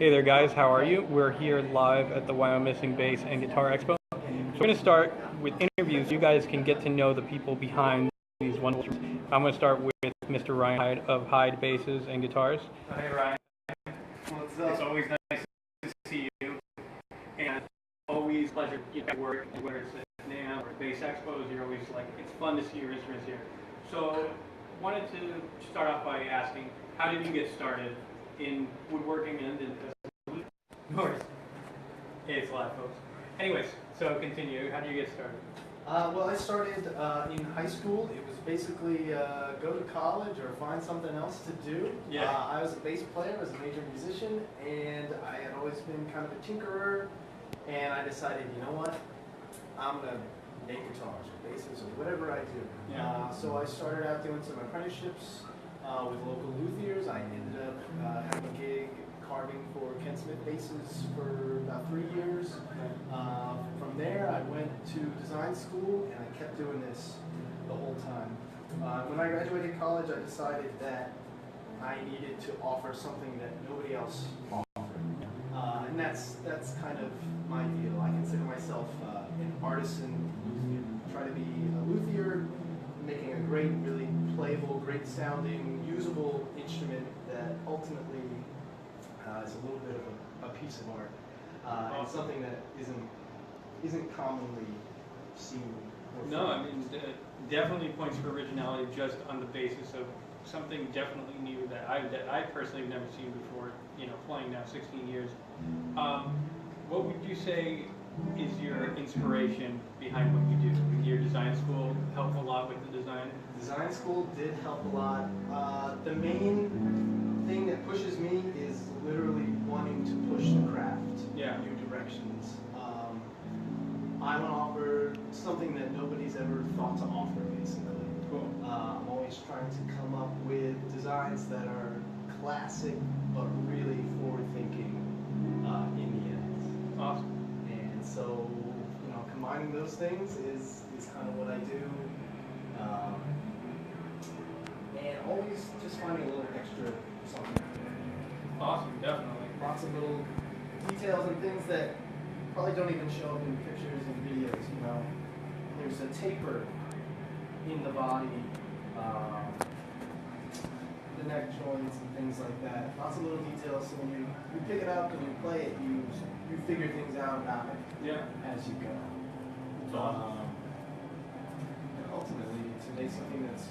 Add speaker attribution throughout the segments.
Speaker 1: Hey there guys, how are you? We're here live at the Wyomissing Bass and Guitar Expo. So we're going to start with interviews. You guys can get to know the people behind these wonderful instruments. I'm going to start with Mr. Ryan Hyde of R.Hyde Basses and Guitars.
Speaker 2: Hey Ryan. What's up? It's always nice to see you, and always a pleasure to work, whether it's at NAMM or Bass Expos. You're always like, it's fun to see your instruments here. So wanted to start off by asking, how did you get started in woodworking and in noise? It's live, folks. Anyways, so continue. How did you get started?
Speaker 3: Well, I started in high school. It was basically go to college or find something else to do.
Speaker 2: Yeah.
Speaker 3: I was a bass player, I was a major musician, and I had always been kind of a tinkerer. And I decided, you know what? I'm going to make guitars or basses or whatever I do.
Speaker 2: Yeah.
Speaker 3: So I started out doing some apprenticeships with local Luthiers. I ended up having a gig carving for Ken Smith basses for about 3 years. From there, I went to design school, and I kept doing this the whole time. When I graduated college, I decided that I needed to offer something that nobody else offered, and that's kind of my deal. I consider myself an artisan luthier. I try to be a luthier, making a great, really playable, great sounding, usable instrument that ultimately is a little bit of a piece of art, and something that isn't commonly seen.
Speaker 2: No, I mean, definitely points for originality just on the basis of something definitely new that I personally have never seen before, you know, playing now 16 years. What would you say is your inspiration behind what you do? Did your design school help a lot with the design?
Speaker 3: Design school did help a lot. The main thing that pushes me is literally wanting to push the craft new directions. I want to offer something that nobody's ever thought to offer, basically.
Speaker 2: Cool.
Speaker 3: I'm always trying to come up with designs that are classic, but really forward-thinking in the end.
Speaker 2: Awesome.
Speaker 3: And so, you know, combining those things is kind of what I do. And always just finding a little extra something.
Speaker 2: Awesome, definitely.
Speaker 3: Lots of little details and things that probably don't even show up in pictures and videos, you know. There's a taper in the body, the neck joints and things like that. Lots of little details, so when you pick it up and you play it, you figure things out about it as you go.
Speaker 2: It's awesome.
Speaker 3: And ultimately, to make something that's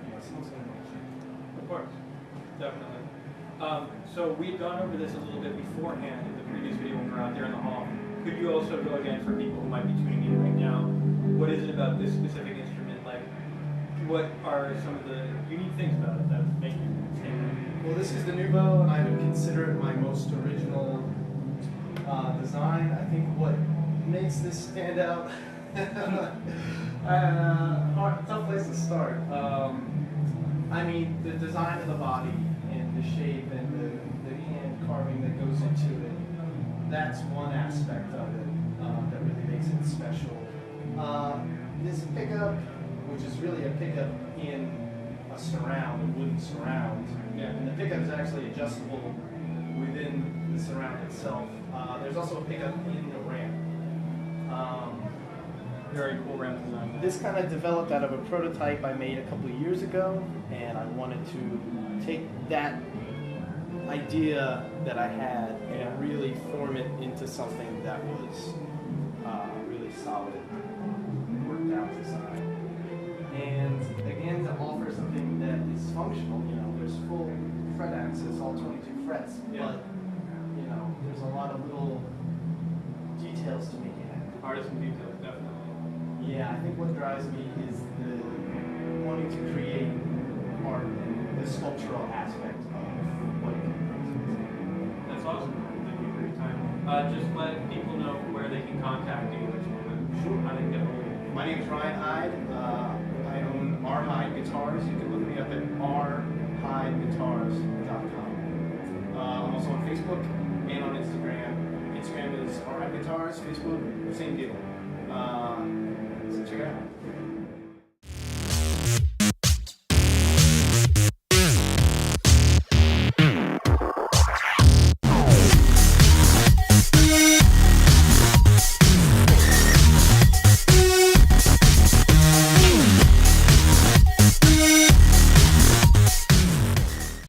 Speaker 3: you know, someone's going to make it.
Speaker 2: Of course, definitely. So we've gone over this a little bit beforehand in the previous video when we were out there in the hall. Could you also go again for people who might be tuning in right now? What is it about this specific instrument? Like, what are some of the unique things about it that make you stand out?
Speaker 3: Well, this is the Nouveau, and I would consider it my most original design. I think what makes this stand out, tough place to start. I mean, the design of the body and the shape and the hand carving that goes into it, that's one aspect of it that really makes it special. This pickup, which is really a pickup in a surround, a wooden surround, and the pickup is actually adjustable within the surround itself. There's also a pickup in the ramp.
Speaker 2: Very cool ramp design.
Speaker 3: This kind of developed out of a prototype I made a couple of years ago, and I wanted to take that idea that I had and really form it into something that was really solid, worked out design. And again, to offer something that is functional, you know, there's full fret access, all 22 frets, but you know, there's a lot of little details to make it happen.
Speaker 2: Artisan details, definitely.
Speaker 3: Yeah, I think what drives me is the wanting to create art and the sculptural aspect of what it can bring to the table.
Speaker 2: That's awesome. Thank you for your time. Just let people know where they can contact you.
Speaker 3: Sure.
Speaker 2: How they can get hold of you.
Speaker 3: My name is Ryan Hyde. I own R.Hyde Guitars. You can look me up at rhydeguitars.com. I'm also on Facebook and on Instagram. Instagram is R.Hyde Guitars. Facebook, same deal. So check it out.